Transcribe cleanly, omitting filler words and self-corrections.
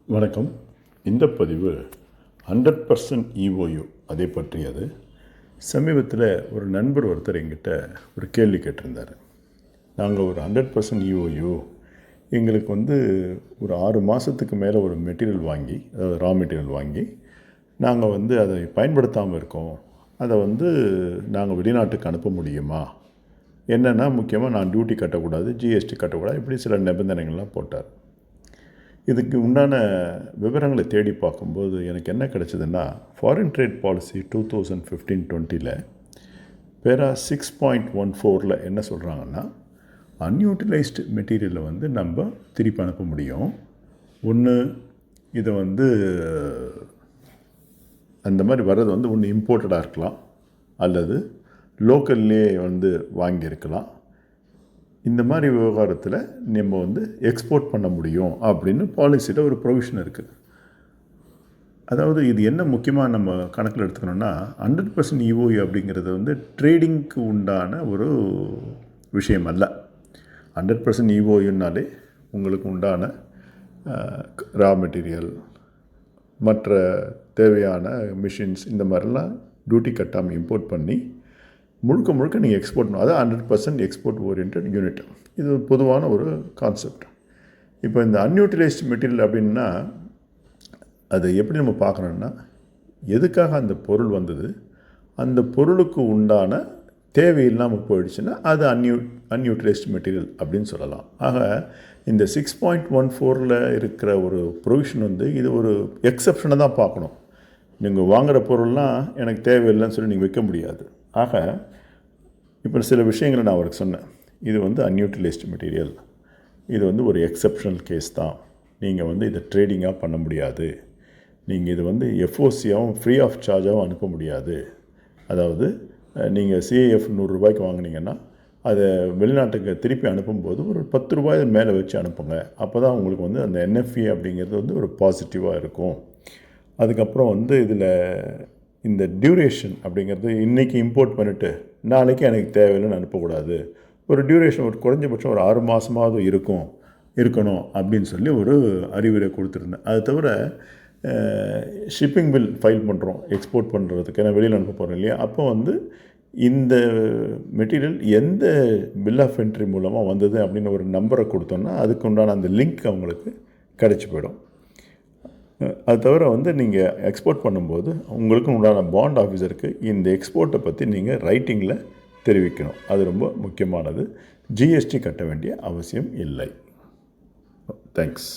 வணக்கம். இந்த பதிவு 100% இஓயு அதை பற்றியது. சமீபத்தில் ஒரு நண்பர் ஒருத்தர் எங்கிட்ட ஒரு கேள்வி கேட்டிருந்தார். நாங்கள் ஒரு 100% இஓயு எங்களுக்கு ஒரு 6 மாதத்துக்கு மேலே ஒரு மெட்டீரியல் வாங்கி, அதாவது ரா மெட்டீரியல் வாங்கி நாங்கள் அதை பயன்படுத்தாமல் இருக்கோம். அதை நாங்கள் வெளிநாட்டுக்கு அனுப்ப முடியுமா? என்னென்னா முக்கியமாக நான் டியூட்டி கட்டக்கூடாது, ஜிஎஸ்டி கட்டக்கூடாது, இப்படி சில நிபந்தனைகள்லாம் போட்டார். இதுக்கு உண்டான விவரங்களை தேடி பார்க்கும்போது எனக்கு என்ன கிடச்சிதுன்னா, ஃபாரின் ட்ரேட் பாலிசி 2015-20 பேரா 6.14 என்ன சொல்கிறாங்கன்னா, அன்யூட்டிலைஸ்டு மெட்டீரியலை நம்ம திருப்பி அனுப்ப முடியும். ஒன்று இதை அந்த மாதிரி வர்றது ஒன்று இம்போர்ட்டடாக இருக்கலாம், அல்லது லோக்கல்லே வாங்கியிருக்கலாம். இந்த மாதிரி விவகாரத்தில் நம்ம எக்ஸ்போர்ட் பண்ண முடியும் அப்படின்னு பாலிசியில் ஒரு ப்ரொவிஷன் இருக்குது. அதாவது இது என்ன முக்கியமாக நம்ம கணக்கில் எடுத்துக்கணும்னா, 100% இஓயு அப்படிங்கிறது ட்ரேடிங்க்கு உண்டான ஒரு விஷயம் அல்ல. 100% இஓயுன்னாலே உங்களுக்கு உண்டான ரா மெட்டீரியல், மற்ற தேவையான மிஷின்ஸ், இந்த மாதிரிலாம் டியூட்டி கட்டாமல் இம்போர்ட் பண்ணி முழுக்க நீங்கள் எக்ஸ்போர்ட் பண்ணணும். அது 100% எக்ஸ்போர்ட் ஓரியன்ட் யூனிட். இது பொதுவான ஒரு கான்செப்ட். இப்போ இந்த அன்யூட்டிலைஸ்டு மெட்டீரியல் அப்படின்னா அதை எப்படி நம்ம பார்க்கணுன்னா, எதுக்காக அந்த பொருள் வந்தது, அந்த பொருளுக்கு உண்டான தேவை இல்லாமல் போயிடுச்சுன்னா அது அன்யூட்டிலைஸ்டு மெட்டீரியல் அப்படின்னு சொல்லலாம். ஆக இந்த 6.14 இருக்கிற ஒரு ப்ரொவிஷன் இது ஒரு எக்ஸப்ஷனை தான் பார்க்கணும். நீங்கள் வாங்குகிற பொருள்லாம் எனக்கு தேவையில்லைன்னு சொல்லி நீங்கள் வைக்க முடியாது. ஆக இப்போ சில விஷயங்களை நான் அவருக்கு சொன்னேன். இது அன்யூட்டிலைஸ்டு மெட்டீரியல், இது ஒரு எக்ஸப்ஷனல் கேஸ் தான். நீங்கள் இதை ட்ரேடிங்காக பண்ண முடியாது. நீங்கள் இது எஃப்ஓசியாகவும் ஃப்ரீ ஆஃப் சார்ஜாகவும் அனுப்ப முடியாது. அதாவது நீங்கள் சிஏஎஃப் 100 ரூபாய்க்கு வாங்கினீங்கன்னா அதை வெளிநாட்டுக்கு திருப்பி அனுப்பும்போது ஒரு 10 ரூபாய் மேலே வச்சு அனுப்புங்க. அப்போ தான் உங்களுக்கு அந்த என்எஃப்இ அப்படிங்கிறது ஒரு பாசிட்டிவாக இருக்கும். அதுக்கப்புறம் இதில் இந்த டியூரேஷன் அப்படிங்கிறது இன்றைக்கி இம்போர்ட் பண்ணிவிட்டு நாளைக்கு எனக்கு தேவையில்லைன்னு அனுப்பக்கூடாது. ஒரு டியூரேஷன் ஒரு குறைஞ்சபட்சம் ஒரு 6 மாதமாவது இருக்கணும் அப்படின்னு சொல்லி ஒரு அறிவுரை கொடுத்துருந்தேன். அது தவிர ஷிப்பிங் பில் ஃபைல் பண்ணுறோம் எக்ஸ்போர்ட் பண்ணுறதுக்கு, ஏன்னா வெளியில் அனுப்ப போகிறோம் இல்லையா, அப்போ இந்த மெட்டீரியல் எந்த பில் ஆஃப் என்ட்ரி மூலமாக வந்தது அப்படின்னு ஒரு நம்பரை கொடுத்தோன்னா அதுக்கு உண்டான அந்த லிங்க் அவங்களுக்கு கிடச்சி போயிடும். அது தவிர நீங்கள் எக்ஸ்போர்ட் பண்ணும்போது உங்களுக்கு உண்டான பாண்ட் ஆஃபீஸருக்கு இந்த எக்ஸ்போர்ட்டை பற்றி நீங்கள் ரைட்டிங்கில் தெரிவிக்கணும். அது ரொம்ப முக்கியமானது. ஜிஎஸ்டி கட்ட வேண்டிய அவசியம் இல்லை. தேங்க்ஸ்.